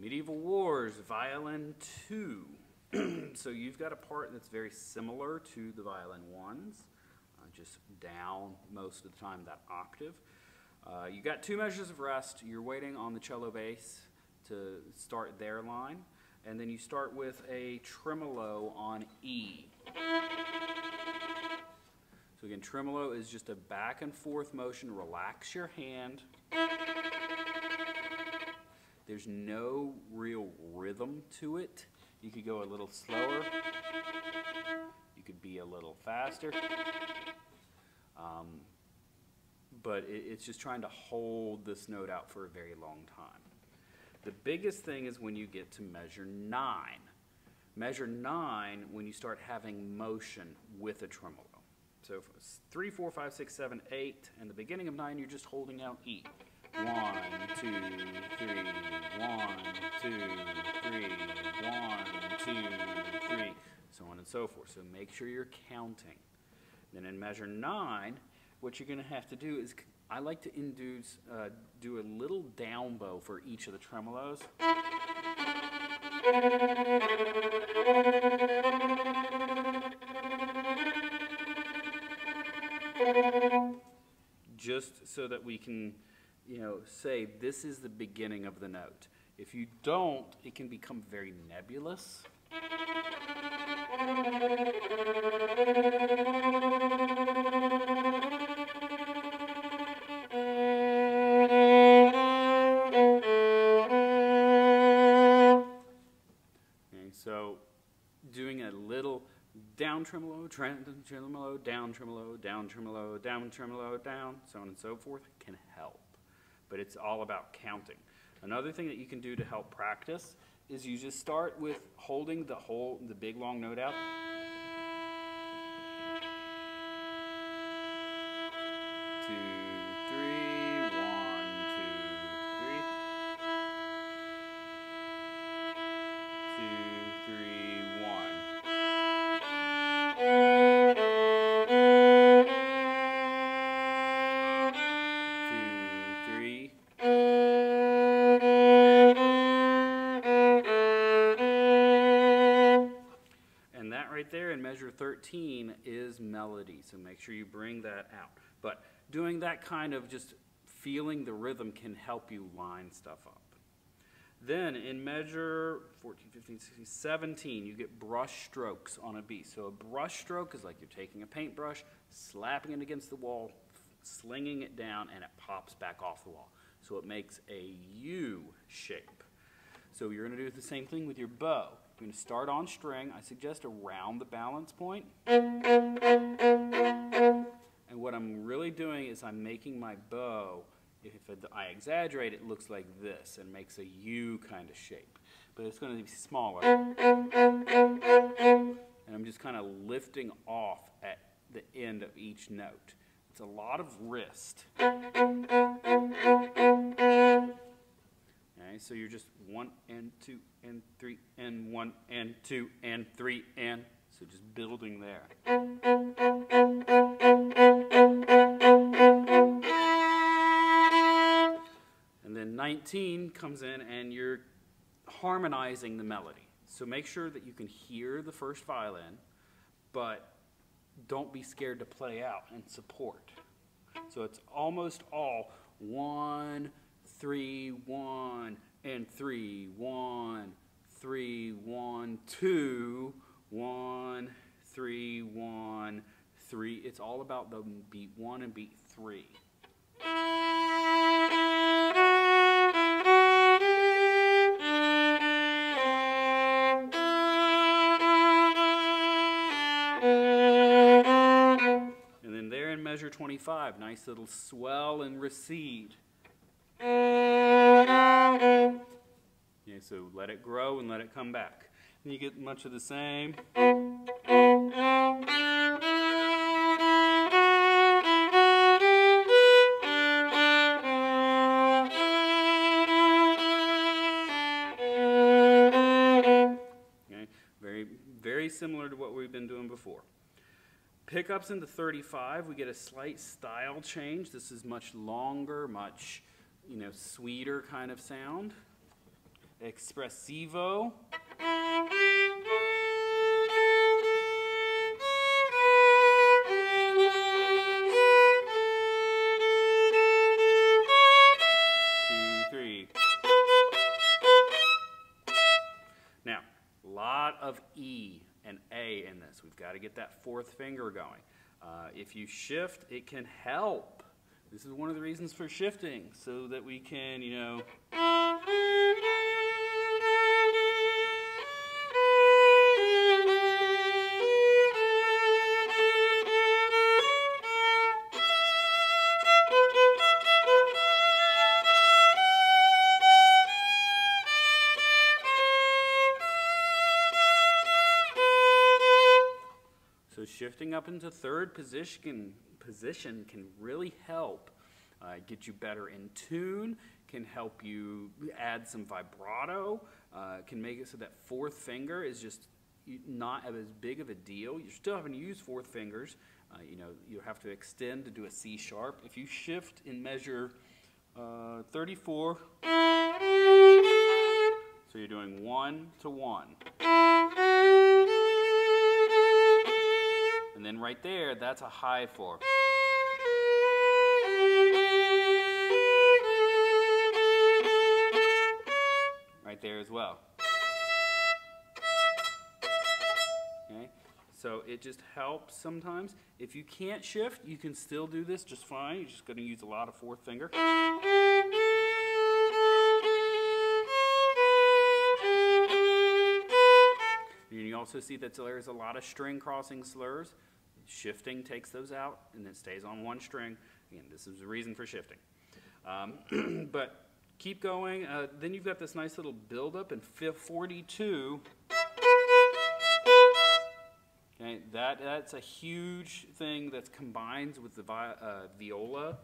Medieval Wars, Violin 2. So you've got a part that's very similar to the Violin 1s, just down most of the time that octave. You got 2 measures of rest. You're waiting on the cello bass to start their line, and then you start with a tremolo on E. So again, tremolo is just a back and forth motion. Relax your hand. There's no real rhythm to it. You could go a little slower. You could be a little faster. But it's just trying to hold this note out for a very long time. The biggest thing is when you get to measure 9. Measure 9 when you start having motion with a tremolo. So 3, 4, 5, 6, 7, 8, and the beginning of 9, you're just holding out E. 1, 2, 3, 1, 2, 3, 1, 2, 3, so on and so forth. So make sure you're counting. Then in measure 9, what you're going to have to do is, I like to do a little down bow for each of the tremolos. Just so that we can, say this is the beginning of the note. If you don't, it can become very nebulous. Okay, so doing a little down tremolo, tremolo, down tremolo, down tremolo, down tremolo, down, so on and so forth can help. But it's all about counting. Another thing that you can do to help practice is you just start with holding the big long note out. Two, three, 1, 2, 3. 2, 3, 1. Right there in measure 13 is melody, so make sure you bring that out. But doing that kind of just feeling the rhythm can help you line stuff up. Then in measure 14, 15, 16, 17, you get brush strokes on a beat. So a brush stroke is like you're taking a paintbrush, slapping it against the wall, slinging it down, and it pops back off the wall. So it makes a U shape. So you're going to do the same thing with your bow. You're going to start on string. I suggest around the balance point. And what I'm really doing is I'm making my bow, if I exaggerate, it looks like this and makes a U kind of shape. But it's going to be smaller. And I'm just kind of lifting off at the end of each note. It's a lot of wrist. Okay, so you're just 1 and 2 and 3 and 1 and 2 and 3 and, so just building there. And then 19 comes in and you're harmonizing the melody. So make sure that you can hear the first violin, but don't be scared to play out and support. So it's almost all 1, 3, 1, and 3, 1, 3, 1, 2, 1, 3, 1, 3. It's all about the beat 1 and beat 3. And then there in measure 25, nice little swell and recede. Okay, so let it grow and let it come back. And you get much of the same. Okay, very similar to what we've been doing before. Pickups into 35, we get a slight style change. This is much longer, much sweeter kind of sound. Espressivo. Now, a lot of E and A in this. We've got to get that fourth finger going. If you shift, it can help. This is one of the reasons for shifting, so that we can, you know, so shifting up into third position can really help get you better in tune, can help you add some vibrato, can make it so that fourth finger is just not as big of a deal. You're still having to use fourth fingers. You know, you have to extend to do a C sharp. If you shift in measure 34, so you're doing 1 to 1. And then right there, that's a high 4. Right there as well. Okay? So it just helps sometimes. If you can't shift, you can still do this just fine. You're just going to use a lot of fourth finger. And you also see that there's a lot of string crossing slurs. Shifting takes those out, and it stays on one string. Again, this is the reason for shifting. But keep going. Then you've got this nice little buildup in 42. Okay, that's a huge thing that combines with the viola.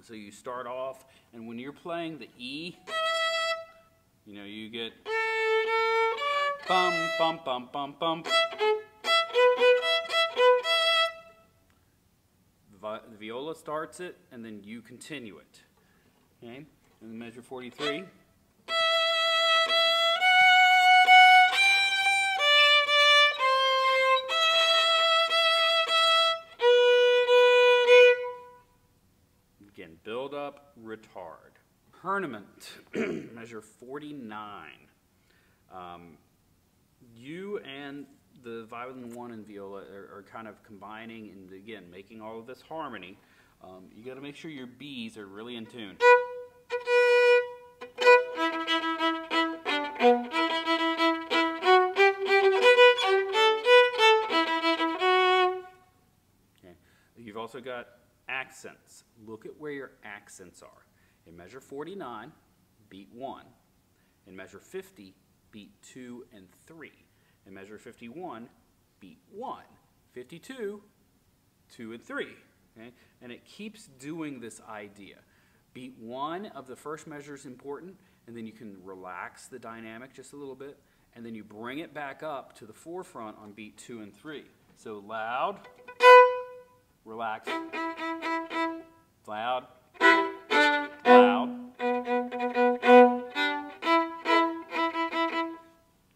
So you start off, and when you're playing the E, you know, you get bum, bum, bum, bum, bum. The viola starts it, and then you continue it. Okay? And measure 43. Again, build up, retard. Tournament, measure 49. You and the violin 1 and viola are kind of combining and, again, making all of this harmony. You got to make sure your B's are really in tune. Okay. You've also got accents. Look at where your accents are. In measure 49, beat 1. In measure 50, beat 2 and 3. In measure 51, beat 1. 52, 2 and 3. Okay? And it keeps doing this idea. Beat 1 of the first measure is important, and then you can relax the dynamic just a little bit, and then you bring it back up to the forefront on beat 2 and 3. So loud, relax, loud, loud.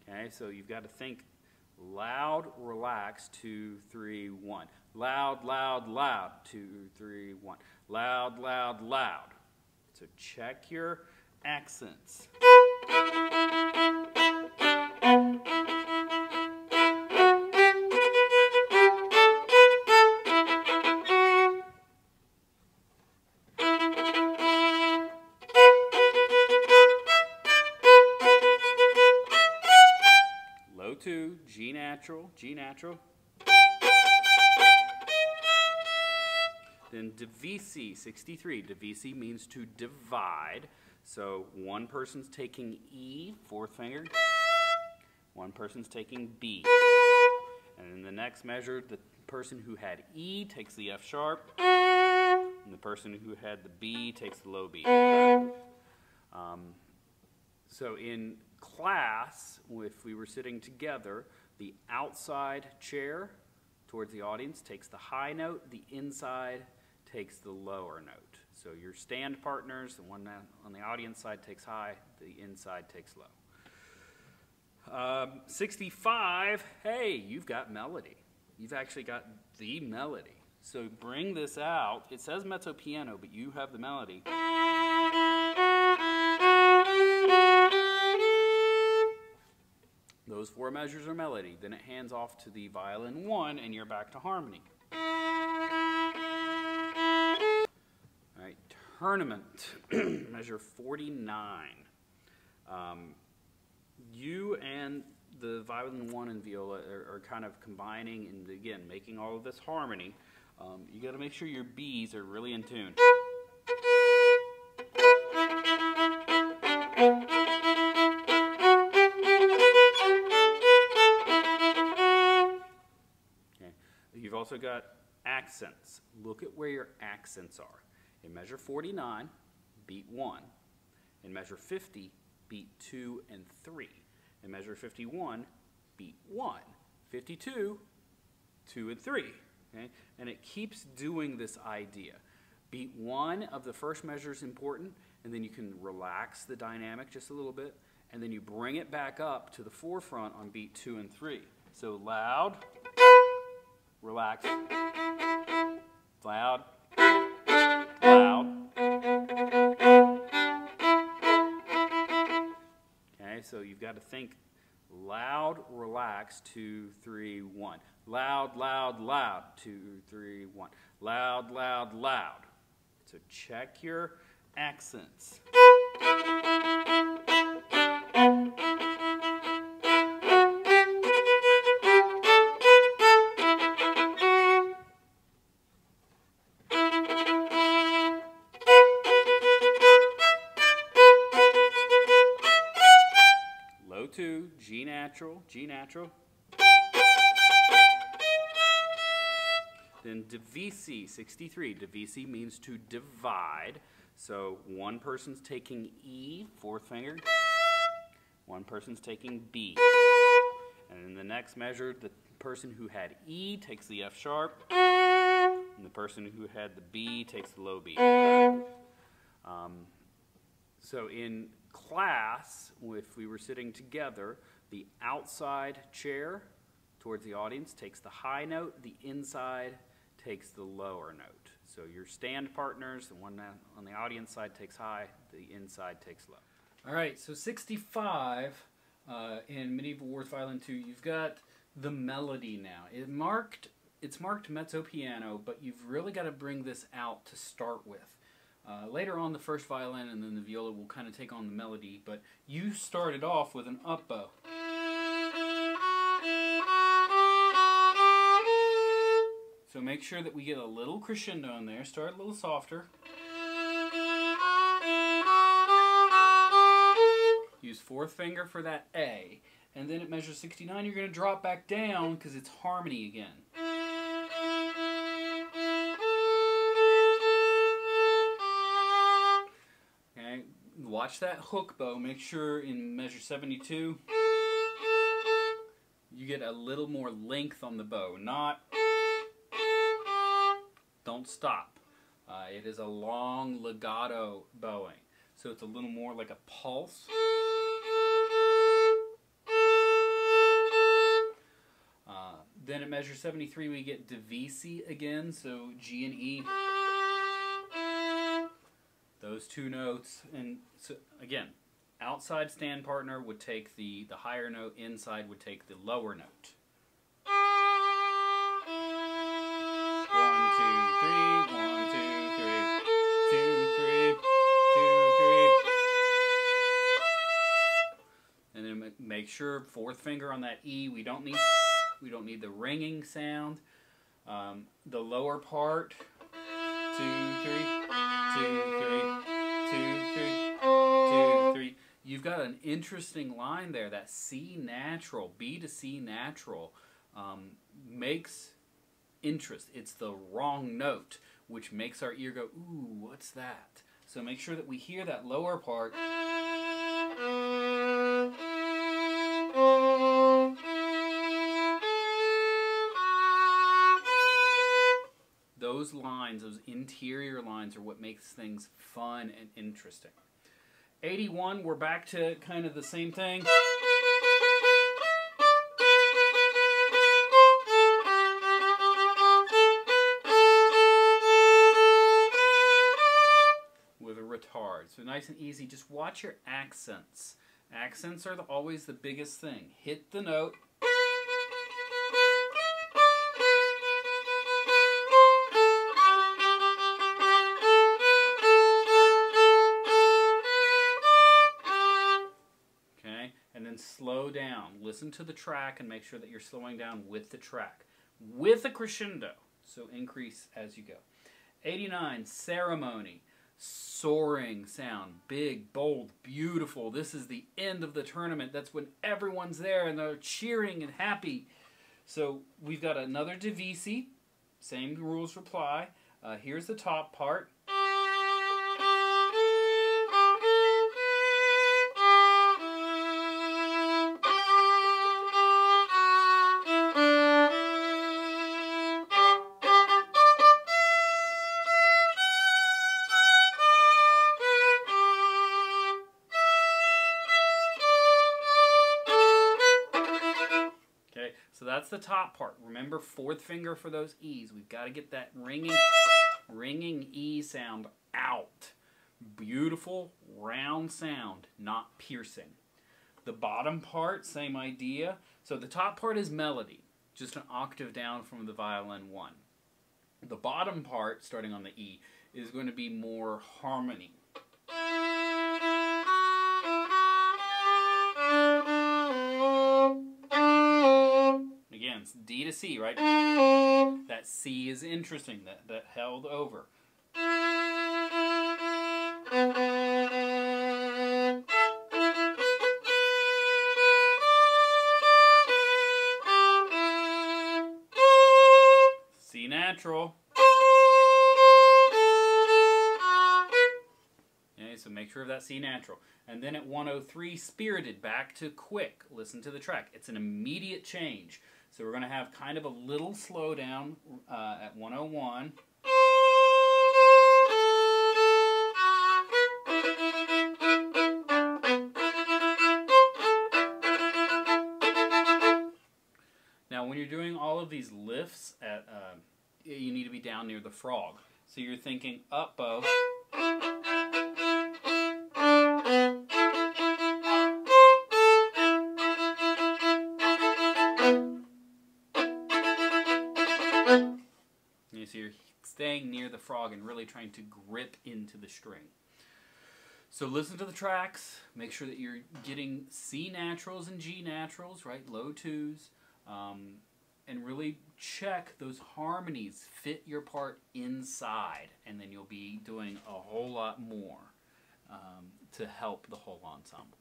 Okay, so you've got to think loud, relax, 2, 3, 1. Loud, loud, loud, 2, 3, 1. Loud, loud, loud. So check your accents. Low 2, G natural, G natural. Then divisi, 63. Divisi means to divide. So one person's taking E, fourth finger. One person's taking B. And in the next measure, the person who had E takes the F sharp. And the person who had the B takes the low B. So in class, if we were sitting together, the outside chair towards the audience takes the high note, the inside takes the lower note. So your stand partners, the one on the audience side takes high, the inside takes low. 65, hey, you've got melody. You've actually got the melody. So bring this out. It says mezzo piano, but you have the melody. Those 4 measures are melody. Then it hands off to the violin 1, and you're back to harmony. All right, tournament, measure 49. You and the violin 1 and viola are kind of combining and, again, making all of this harmony. You got to make sure your B's are really in tune. Okay. You've also got accents. Look at where your accents are. In measure 49, beat 1. In measure 50, beat 2 and 3. In measure 51, beat 1. 52, 2 and 3. Okay? And it keeps doing this idea. Beat 1 of the first measure is important, and then you can relax the dynamic just a little bit, and then you bring it back up to the forefront on beat 2 and 3. So loud, relax, loud, loud. Okay, so you've got to think loud, relax, 2, 3, 1. Loud, loud, loud, 2, 3, 1. Loud, loud, loud. So check your accents. Low 2, G natural, G natural. Then divisi, 63. Divisi means to divide. So one person's taking E, 4th finger. One person's taking B. And in the next measure, the person who had E takes the F sharp. And the person who had the B takes the low B. So in class, if we were sitting together, the outside chair towards the audience takes the high note, the inside takes the lower note. So your stand partners, the one on the audience side takes high, the inside takes low. All right, so 65 in Medieval Wars Violin 2, you've got the melody now. It's marked mezzo piano, but you've really got to bring this out to start with. Later on, the first violin and then the viola will kind of take on the melody, but you started off with an up bow. So make sure that we get a little crescendo in there. Start a little softer. Use 4th finger for that A. And then at measure 69, you're going to drop back down because it's harmony again. Okay, watch that hook bow. Make sure in measure 72, you get a little more length on the bow. Don't stop. It is a long legato bowing. So it's a little more like a pulse. Then at measure 73 we get divisi again, so G and E. Those 2 notes. And so again, outside stand partner would take the higher note, inside would take the lower note. 1, 2, 3, 1, 2, 3, 2, 3, 2, 3. And then make sure 4th finger on that E. We don't need the ringing sound. The lower part. 2, 3, 2, 3, 2, 3, 2, 3. You've got an interesting line there. That C natural, B to C natural, makes interest. It's the wrong note, which makes our ear go, ooh, what's that? So make sure that we hear that lower part. Those lines lines, those interior lines, are what makes things fun and interesting. 81, we're back to kind of the same thing. With a retard. So nice and easy. Just watch your accents. Accents are always the biggest thing. Hit the note. Slow down. Listen to the track and make sure that you're slowing down with the track. With a crescendo. So increase as you go. 89, ceremony. Soaring sound. Big, bold, beautiful. This is the end of the tournament. That's when everyone's there and they're cheering and happy. So we've got another divisi. Same rules apply. Here's the top part. So that's the top part. Remember, fourth finger for those E's. We've got to get that ringing E sound out. Beautiful, round sound, not piercing. The bottom part, same idea. So the top part is melody, just an octave down from the violin 1. The bottom part, starting on the E, is going to be more harmony. Again, it's D to C, right? That C is interesting, that held over. C natural. Okay, so make sure of that C natural. And then at 103, spirited, back to quick. Listen to the track. It's an immediate change. So we're going to have kind of a little slowdown at 101. Now when you're doing all of these lifts, you need to be down near the frog. So you're thinking up bow. So you're staying near the frog and really trying to grip into the string. So listen to the tracks. Make sure that you're getting C naturals and G naturals, right? Low twos. And really check those harmonies. Fit your part inside. And then you'll be doing a whole lot more to help the whole ensemble.